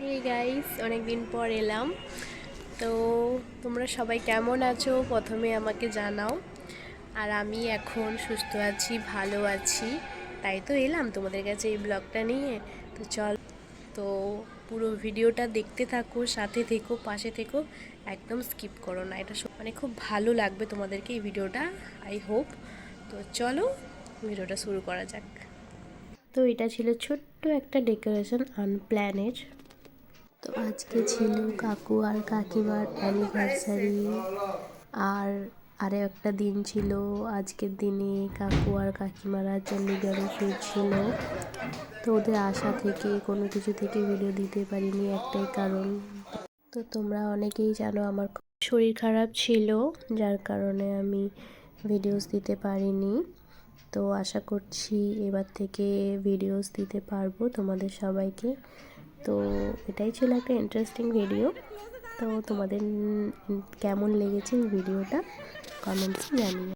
Hey guys, অনেক দিন পর এলাম। তো তোমরা সবাই কেমন আছো প্রথমে আমাকে জানাও। আর আমি এখন সুস্থ আছি, ভালো আছি, তাই তো এলাম তোমাদের কাছে এই ব্লগটা নিয়ে। তো চল, তো পুরো ভিডিওটা দেখতে থাকো, সাথে থেকো, পাশে থেকো, একদম স্কিপ করো না। এটা মানে খুব ভালো লাগবে তোমাদেরকে এই ভিডিওটা, আই হোপ। তো চলো ভিডিওটা শুরু করা যাক। তো এটা ছিল ছোট্ট একটা ডেকোরেশন আনপ্ল্যানের। তো আজকে ছিল কাকু আর কাকিমার অ্যানিভার্সারি। আর আরও একটা দিন ছিল, আজকের দিনে কাকু আর কাকিমারা চণ্ডীগড়ে ফিরছিল। তো ওদের আশা থেকে কোনো কিছু থেকে ভিডিও দিতে পারিনি, একটাই কারণ, তো তোমরা অনেকেই জানো আমার শরীর খারাপ ছিল, যার কারণে আমি ভিডিওস দিতে পারিনি। তো আশা করছি এবার থেকে ভিডিওস দিতে পারবো তোমাদের সবাইকে। তো এটাই ছিল একটা ইন্টারেস্টিং ভিডিও। তো তোমাদের কেমন লেগেছে এই ভিডিওটা কমেন্টসে জানিও।